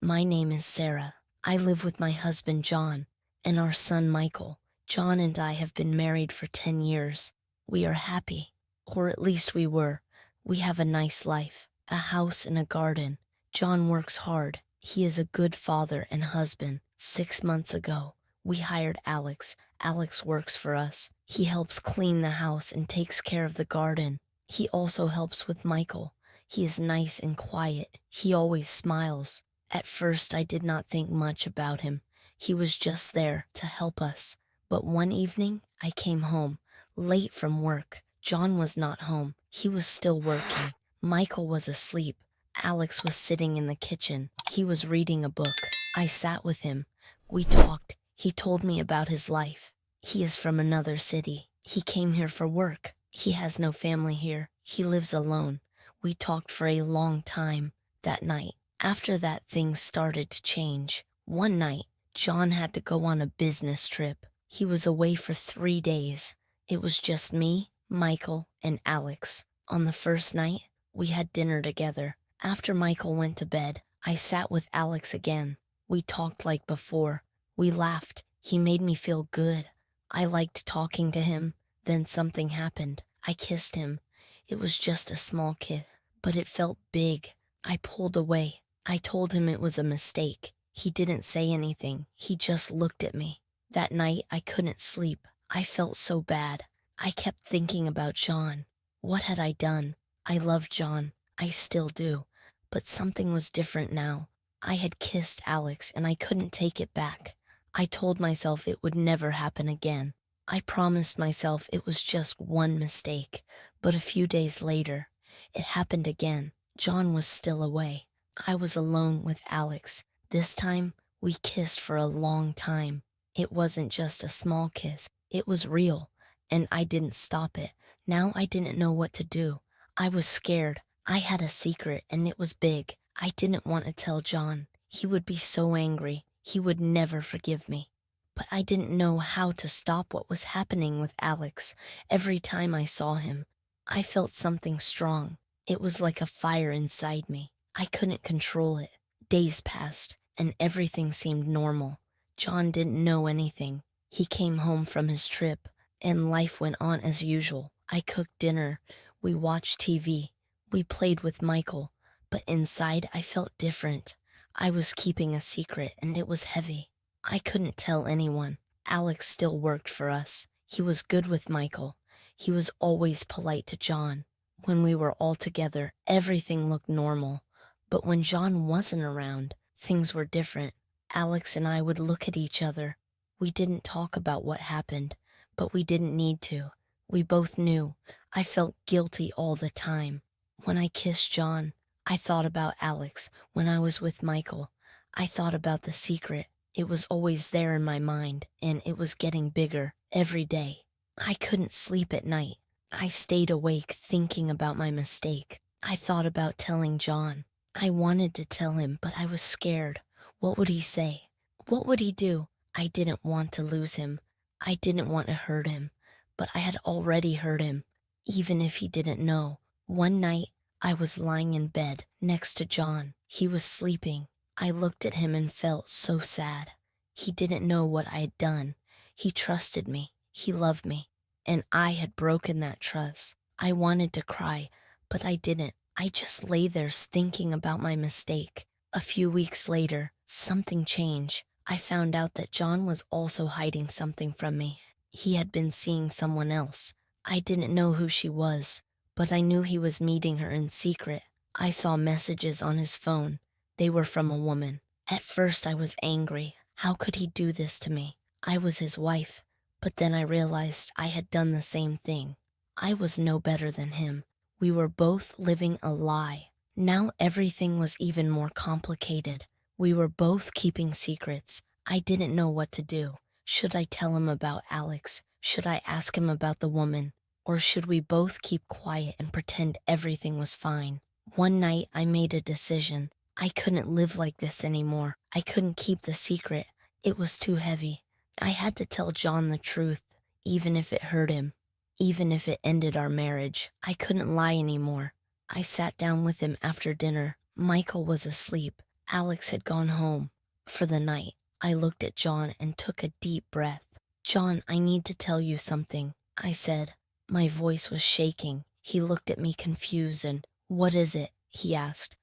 My name is Sarah. I live with my husband John and our son Michael. John and I have been married for 10 years. We are happy, or at least we were. We have a nice life, a house and a garden. John works hard. He is a good father and husband. 6 months ago, we hired Alex. Alex works for us. He helps clean the house and takes care of the garden. He also helps with Michael. He is nice and quiet. He always smiles. At first, I did not think much about him. He was just there to help us. But one evening, I came home, late from work. John was not home. He was still working. Michael was asleep. Alex was sitting in the kitchen. He was reading a book. I sat with him. We talked. He told me about his life. He is from another city. He came here for work. He has no family here. He lives alone. We talked for a long time that night. After that, things started to change. One night, John had to go on a business trip. He was away for 3 days. It was just me, Michael, and Alex. On the first night, we had dinner together. After Michael went to bed, I sat with Alex again. We talked like before. We laughed. He made me feel good. I liked talking to him. Then something happened. I kissed him. It was just a small kiss, but it felt big. I pulled away. I told him it was a mistake. He didn't say anything. He just looked at me. That night, I couldn't sleep. I felt so bad. I kept thinking about John. What had I done? I loved John. I still do. But something was different now. I had kissed Alex and I couldn't take it back. I told myself it would never happen again. I promised myself it was just one mistake. But a few days later, it happened again. John was still away. I was alone with Alex. This time, we kissed for a long time. It wasn't just a small kiss. It was real, and I didn't stop it. Now I didn't know what to do. I was scared. I had a secret, and it was big. I didn't want to tell John. He would be so angry. He would never forgive me. But I didn't know how to stop what was happening with Alex. Every time I saw him, I felt something strong. It was like a fire inside me. I couldn't control it. Days passed, and everything seemed normal. John didn't know anything. He came home from his trip, and life went on as usual. I cooked dinner. We watched TV. We played with Michael. But inside, I felt different. I was keeping a secret, and it was heavy. I couldn't tell anyone. Alex still worked for us. He was good with Michael. He was always polite to John. When we were all together, everything looked normal. But when John wasn't around, things were different. Alex and I would look at each other. We didn't talk about what happened, but we didn't need to. We both knew. I felt guilty all the time. When I kissed John, I thought about Alex. When I was with Michael, I thought about the secret. It was always there in my mind, and it was getting bigger every day. I couldn't sleep at night. I stayed awake thinking about my mistake. I thought about telling John. I wanted to tell him, but I was scared. What would he say? What would he do? I didn't want to lose him. I didn't want to hurt him, but I had already hurt him, even if he didn't know. One night, I was lying in bed next to John. He was sleeping. I looked at him and felt so sad. He didn't know what I had done. He trusted me. He loved me. And I had broken that trust. I wanted to cry, but I didn't. I just lay there thinking about my mistake. A few weeks later, something changed. I found out that John was also hiding something from me. He had been seeing someone else. I didn't know who she was, but I knew he was meeting her in secret. I saw messages on his phone. They were from a woman. At first I was angry. How could he do this to me? I was his wife. But then I realized I had done the same thing. I was no better than him. We were both living a lie. Now everything was even more complicated. We were both keeping secrets. I didn't know what to do. Should I tell him about Alex? Should I ask him about the woman? Or should we both keep quiet and pretend everything was fine? One night I made a decision. I couldn't live like this anymore. I couldn't keep the secret. It was too heavy. I had to tell John the truth, even if it hurt him, even if it ended our marriage. I couldn't lie anymore. I sat down with him after dinner. Michael was asleep. Alex had gone home for the night. I looked at John and took a deep breath. "John, I need to tell you something," I said. My voice was shaking. He looked at me confused and, "What is it?" he asked.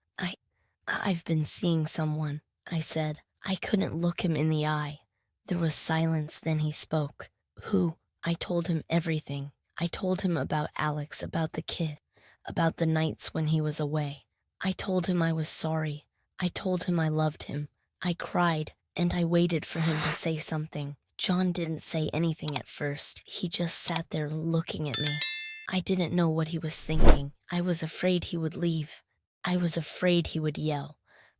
I've been seeing someone," I said. I couldn't look him in the eye. There was silence, then he spoke. "Who?" I told him everything. I told him about Alex, about the kid, about the nights when he was away. I told him I was sorry. I told him I loved him. I cried, and I waited for him to say something. John didn't say anything at first. He just sat there looking at me. I didn't know what he was thinking. I was afraid he would leave. I was afraid he would yell.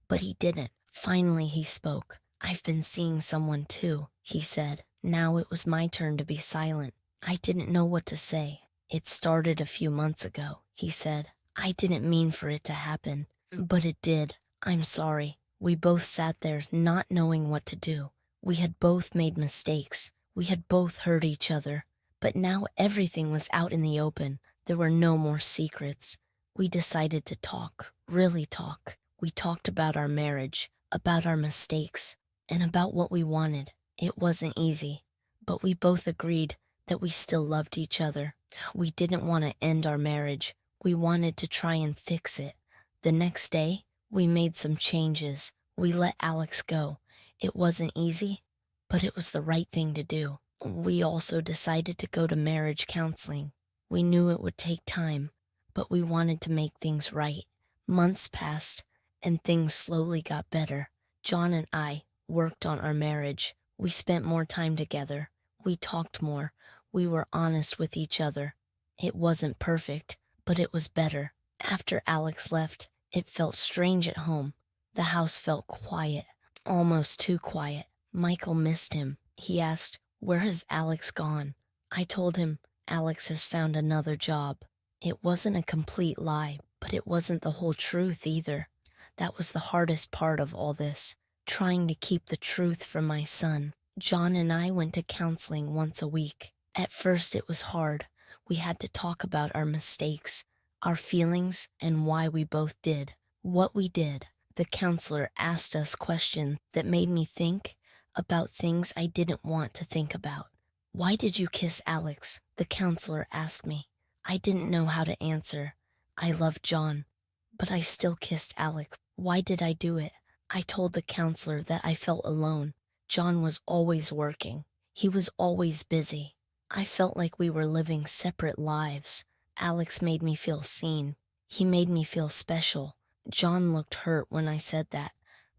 But he didn't. Finally he spoke. "I've been seeing someone too," he said. Now it was my turn to be silent. I didn't know what to say. "It started a few months ago," he said. "I didn't mean for it to happen, but it did. I'm sorry." We both sat there not knowing what to do. We had both made mistakes. We had both hurt each other. But now everything was out in the open. There were no more secrets. We decided to talk, really talk. We talked about our marriage, about our mistakes, and about what we wanted. It wasn't easy, but we both agreed that we still loved each other. We didn't want to end our marriage. We wanted to try and fix it. The next day, we made some changes. We let Alex go. It wasn't easy, but it was the right thing to do. We also decided to go to marriage counseling. We knew it would take time, but we wanted to make things right. Months passed, and things slowly got better. John and I worked on our marriage. We spent more time together. We talked more. We were honest with each other. It wasn't perfect, but it was better. After Alex left, it felt strange at home. The house felt quiet, almost too quiet. Michael missed him. He asked, "Where has Alex gone?" I told him, "Alex has found another job." It wasn't a complete lie, but it wasn't the whole truth either. That was the hardest part of all this, trying to keep the truth from my son. John and I went to counseling once a week. At first it was hard. We had to talk about our mistakes, our feelings, and why we both did what we did. The counselor asked us questions that made me think about things I didn't want to think about. "Why did you kiss Alex?" the counselor asked me. I didn't know how to answer. I loved John, but I still kissed Alex. Why did I do it? I told the counselor that I felt alone. John was always working. He was always busy. I felt like we were living separate lives. Alex made me feel seen. He made me feel special. John looked hurt when I said that,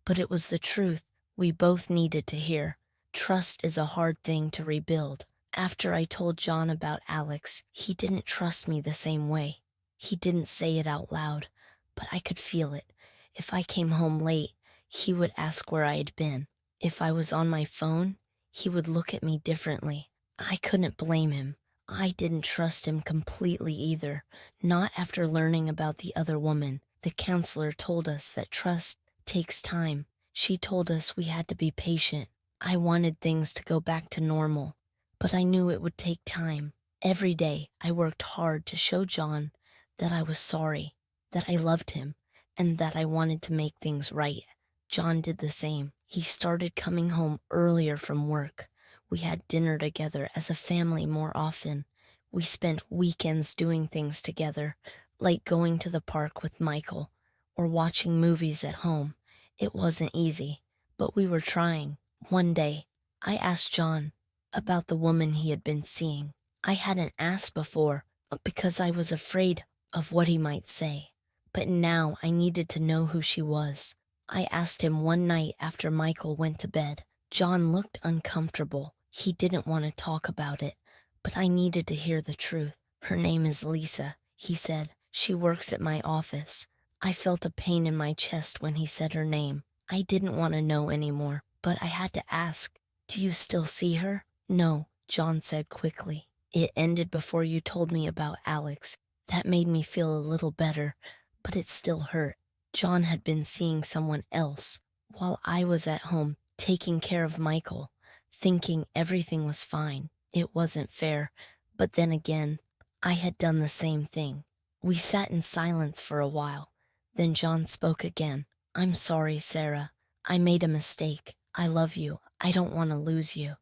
but it was the truth we both needed to hear. Trust is a hard thing to rebuild. After I told John about Alex, he didn't trust me the same way. He didn't say it out loud, but I could feel it. If I came home late, he would ask where I had been. If I was on my phone, he would look at me differently. I couldn't blame him. I didn't trust him completely either, not after learning about the other woman. The counselor told us that trust takes time. She told us we had to be patient. I wanted things to go back to normal, but I knew it would take time. Every day, I worked hard to show John that I was sorry, that I loved him, and that I wanted to make things right. John did the same. He started coming home earlier from work. We had dinner together as a family more often. We spent weekends doing things together, like going to the park with Michael or watching movies at home. It wasn't easy, but we were trying. One day, I asked John about the woman he had been seeing. I hadn't asked before because I was afraid of what he might say, but now I needed to know who she was. I asked him one night after Michael went to bed. John looked uncomfortable. He didn't want to talk about it, but I needed to hear the truth. "Her name is Lisa," he said. "She works at my office." I felt a pain in my chest when he said her name. I didn't want to know anymore, but I had to ask, "Do you still see her?" "No," John said quickly. "It ended before you told me about Alex." That made me feel a little better, but it still hurt. John had been seeing someone else, while I was at home taking care of Michael, thinking everything was fine. It wasn't fair, but then again, I had done the same thing. We sat in silence for a while. Then John spoke again. I'm sorry, Sarah. I made a mistake. I love you. I don't want to lose you.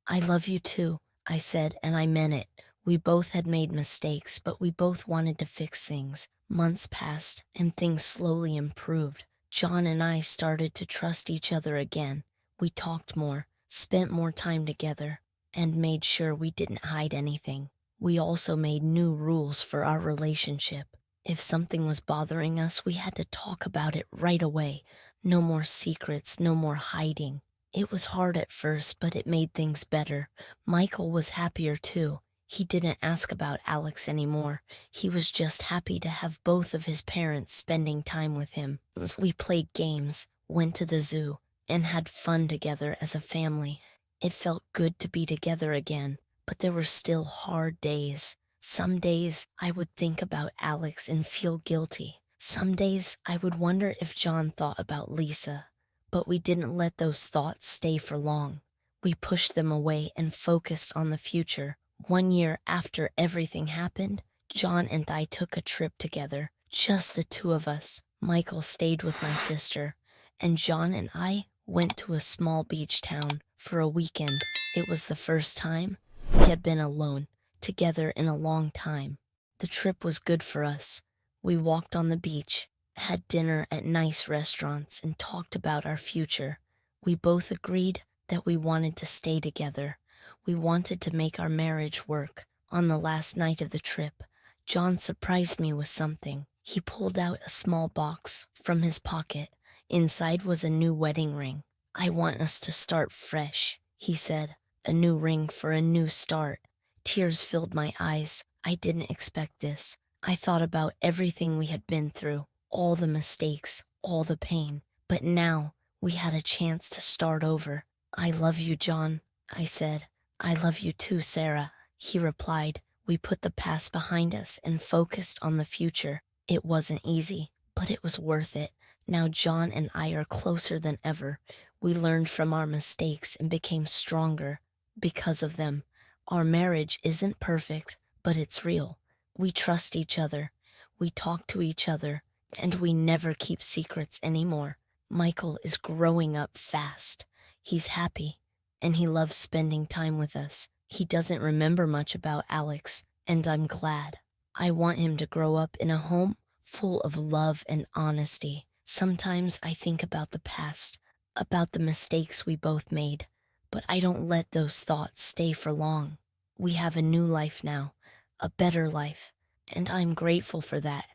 I love you too, I said, and I meant it. We both had made mistakes, but we both wanted to fix things. Months passed, and things slowly improved. John and I started to trust each other again. We talked more, spent more time together, and made sure we didn't hide anything. We also made new rules for our relationship. If something was bothering us, we had to talk about it right away. No more secrets, no more hiding. It was hard at first, but it made things better. Michael was happier too. He didn't ask about Alex anymore. He was just happy to have both of his parents spending time with him. We played games, went to the zoo, and had fun together as a family. It felt good to be together again, but there were still hard days. Some days I would think about Alex and feel guilty. Some days I would wonder if John thought about Lisa. But we didn't let those thoughts stay for long. We pushed them away and focused on the future. 1 year after everything happened, John and I took a trip together, just the two of us. Michael stayed with my sister, and John and I went to a small beach town for a weekend. It was the first time we had been alone together in a long time. The trip was good for us. We walked on the beach, had dinner at nice restaurants, and talked about our future. We both agreed that we wanted to stay together. We wanted to make our marriage work. On the last night of the trip, John surprised me with something. He pulled out a small box from his pocket. Inside was a new wedding ring. "I want us to start fresh," he said. "A new ring for a new start." Tears filled my eyes. I didn't expect this. I thought about everything we had been through, all the mistakes, all the pain. But now we had a chance to start over. "I love you, John," I said. "I love you too, Sarah," he replied. We put the past behind us and focused on the future. It wasn't easy, but it was worth it. Now John and I are closer than ever. We learned from our mistakes and became stronger because of them. Our marriage isn't perfect, but it's real. We trust each other. We talk to each other, and we never keep secrets anymore. Michael is growing up fast. He's happy, and he loves spending time with us. He doesn't remember much about Alex, and I'm glad. I want him to grow up in a home full of love and honesty. Sometimes I think about the past, about the mistakes we both made, but I don't let those thoughts stay for long. We have a new life now, a better life, and I'm grateful for that.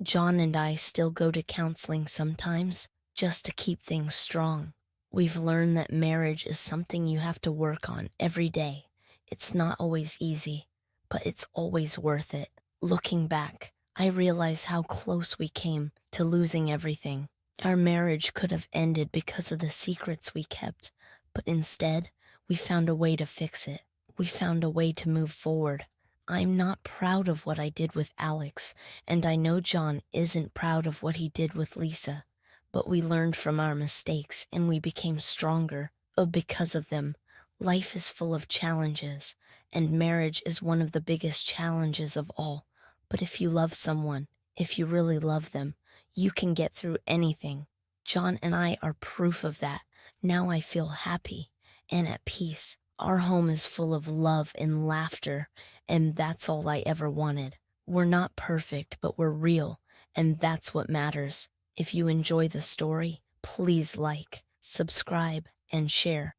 John and I still go to counseling sometimes, just to keep things strong. We've learned that marriage is something you have to work on every day. It's not always easy, but it's always worth it. Looking back, I realize how close we came to losing everything. Our marriage could have ended because of the secrets we kept, but instead, we found a way to fix it. We found a way to move forward. I'm not proud of what I did with Alex, and I know John isn't proud of what he did with Lisa. But we learned from our mistakes, and we became stronger because of them. Life is full of challenges, and marriage is one of the biggest challenges of all. But if you love someone, if you really love them, you can get through anything. John and I are proof of that. Now I feel happy and at peace. Our home is full of love and laughter, and that's all I ever wanted. We're not perfect, but we're real, and that's what matters. If you enjoy the story, please like, subscribe, and share.